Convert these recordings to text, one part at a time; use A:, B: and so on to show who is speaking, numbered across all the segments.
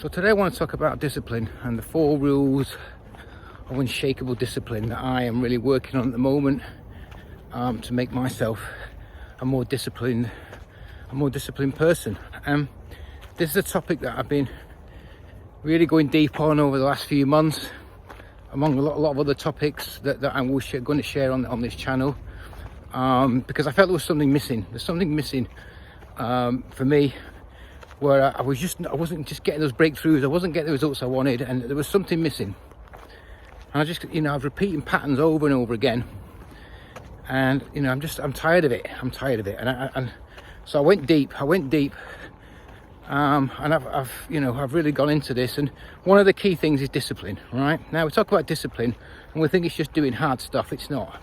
A: So today I want to talk about discipline and the 4 rules of unshakable discipline that I am really working on at the moment, to make myself a more disciplined person. This is a topic that I've been really going deep on over the last few months, among a lot of other topics that I'm going to share on this channel, because I felt there was something missing. There's something missing for me, where I wasn't just getting those breakthroughs. I wasn't getting the results I wanted, and there was something missing. And I was repeating patterns over and over again, and I'm tired of it. And so I went deep, and I've really gone into this. And one of the key things is discipline. Right now, we talk about discipline, and we think it's just doing hard stuff. It's not.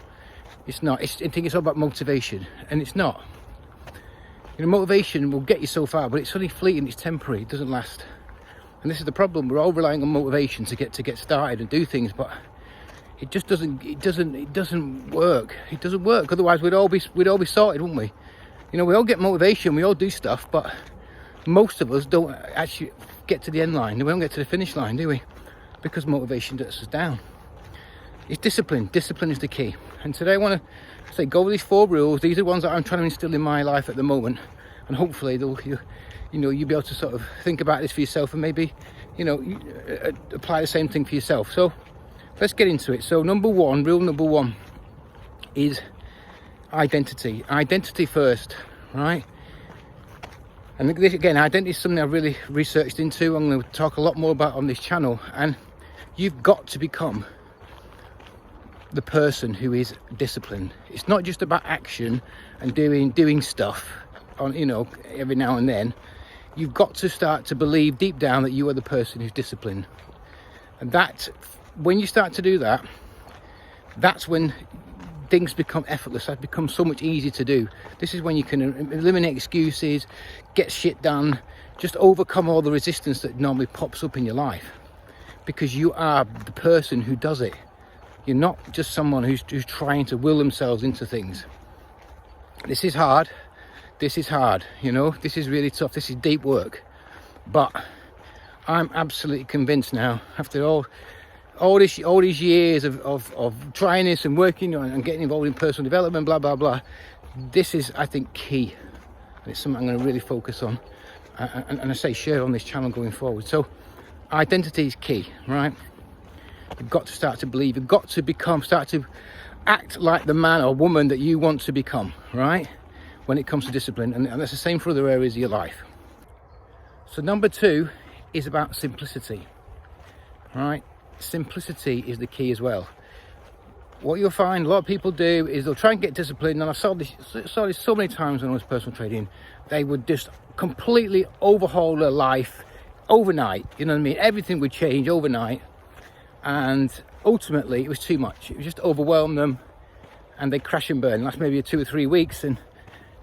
A: I think it's all about motivation, and it's not. Motivation will get you so far, but it's only fleeting, it's temporary, it doesn't last. And this is the problem. We're all relying on motivation to get started and do things, but it just doesn't work. It doesn't work. Otherwise we'd all be sorted, wouldn't we? We all get motivation, we all do stuff, but most of us don't actually get to the end line. We don't get to the finish line, do we? Because motivation lets us down. It's discipline. Discipline is the key. And today I want to say, go with these 4 rules. These are ones that I'm trying to instill in my life at the moment, and hopefully you'll be able to sort of think about this for yourself, and maybe apply the same thing for yourself. So let's get into it. So rule number one is identity first, right? And this, again, identity is something I've really researched into. I'm going to talk a lot more about on this channel. And you've got to become the person who is disciplined. It's not just about action and doing stuff on every now and then. You've got to start to believe deep down that you are the person who's disciplined. And that, when you start to do that, that's when things become effortless. That becomes so much easier to do. This is when you can eliminate excuses, get shit done, just overcome all the resistance that normally pops up in your life, because you are the person who does it. You're not just someone who's trying to will themselves into things. This is hard. This is really tough. This is deep work. But I'm absolutely convinced now, after all these years of trying this and working on and getting involved in personal development, blah, blah, blah, this is, I think, key. And it's something I'm going to really focus on and I say share on this channel going forward. So identity is key, right? You've got to start to believe. You've got to start to act like the man or woman that you want to become, right? When it comes to discipline. And that's the same for other areas of your life. So number 2 is about simplicity, right? Simplicity is the key as well. What you'll find a lot of people do is they'll try and get disciplined. And I saw this so many times when I was personal trading. They would just completely overhaul their life overnight. You know what I mean? Everything would change overnight. And ultimately it was too much. It was just overwhelmed them, and they crash and burn. That's maybe 2 or 3 weeks, and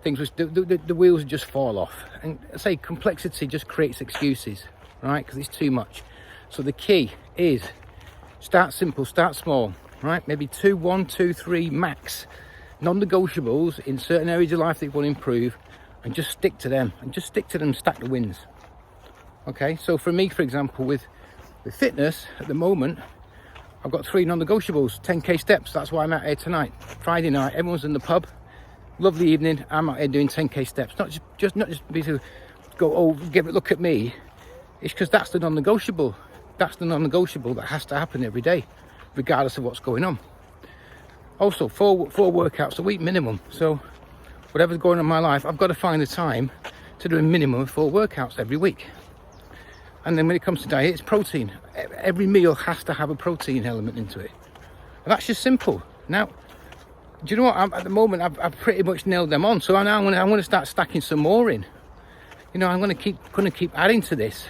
A: the wheels just fall off. And I say complexity just creates excuses, right? Because it's too much. So the key is start simple, start small, right? Maybe 1, 2, 3 max non-negotiables in certain areas of life that you want to improve, and just stick to them, stack the wins. Okay, so for me, for example, with fitness at the moment, I've got 3 non-negotiables. 10k steps. That's why I'm out here tonight. Friday night, everyone's in the pub. Lovely evening. I'm out here doing 10k steps. Not just be to go, look at me. It's because that's the non-negotiable. That's the non-negotiable that has to happen every day, regardless of what's going on. Also, 4 workouts a week minimum. So whatever's going on in my life, I've got to find the time to do a minimum of 4 workouts every week. And then when it comes to diet, it's protein. Every meal has to have a protein element into it. And that's just simple. Now, do you know what? At the moment, I've pretty much nailed them on. So I'm going to start stacking some more in. I'm going to keep adding to this.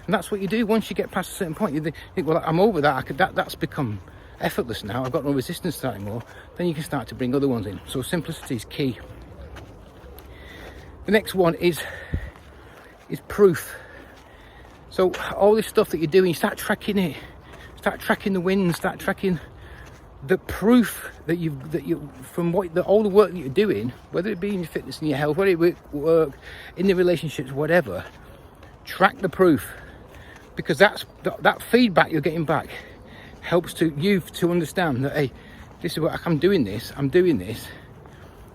A: And that's what you do once you get past a certain point. You think, well, I'm over that. That's become effortless now. I've got no resistance to that anymore. Then you can start to bring other ones in. So simplicity is key. The next one is proof. So all this stuff that you're doing, start tracking it. Start tracking the wins. Start tracking the proof that you from all the work that you're doing, whether it be in your fitness and your health, whether it work in the relationships, whatever. Track the proof. because that feedback you're getting back helps you to understand that, hey, this is what I'm doing this,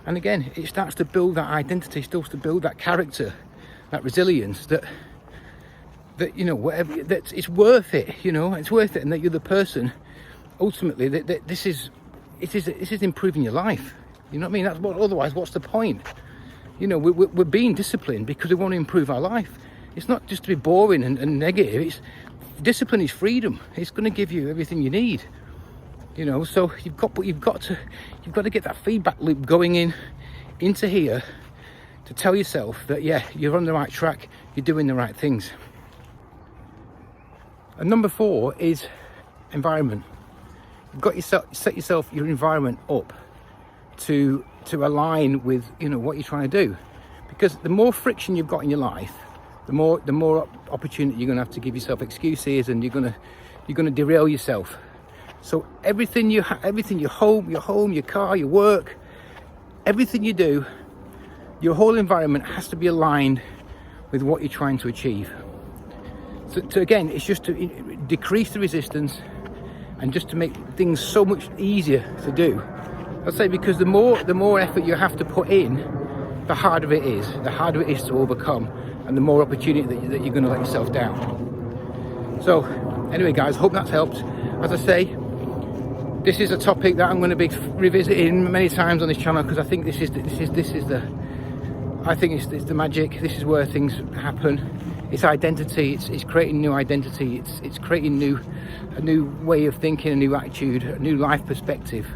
A: and again, it starts to build that identity, starts to build that character, that resilience, that you know, whatever, that it's worth it, you know, it's worth it, and that you're the person ultimately that this is improving your life. You know what I mean? That's what. Otherwise, what's the point? You know, we're being disciplined because we want to improve our life. It's not just to be boring and negative. Discipline is freedom. It's going to give you everything you need. You know, so you've got to get that feedback loop going into here to tell yourself that, yeah, you're on the right track, you're doing the right things. And number 4 is environment. You've got set your environment up to align with, you know, what you're trying to do, because the more friction you've got in your life, the more opportunity you're going to have to give yourself excuses, and you're going to derail yourself. So everything your home, your car, your work, everything you do, your whole environment has to be aligned with what you're trying to achieve. So again, it's just to decrease the resistance and just to make things so much easier to do. I'd say, because the more effort you have to put in, the harder it is to overcome, and the more opportunity that you're going to let yourself down. So anyway, guys, hope that's helped. As I say, this is a topic that I'm going to be revisiting many times on this channel, because I think this is the magic. This is where things happen. It's identity. It's creating new identity. It's creating a new way of thinking, a new attitude, a new life perspective.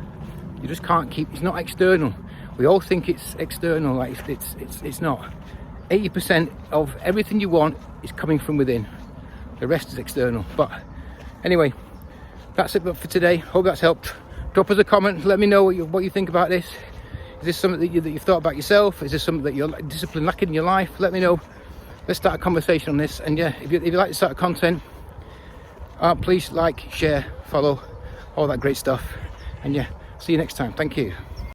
A: You just can't keep. It's not external. We all think it's external. Like it's not. 80% of everything you want is coming from within. The rest is external. But anyway, that's it for today. Hope that's helped. Drop us a comment. Let me know what you think about this. Is this something that you've thought about yourself? Is this something that you're discipline lacking in your life? Let me know. Let's start a conversation on this. And yeah, if you like this sort of content, please like, share, follow, all that great stuff. And yeah, see you next time. Thank you.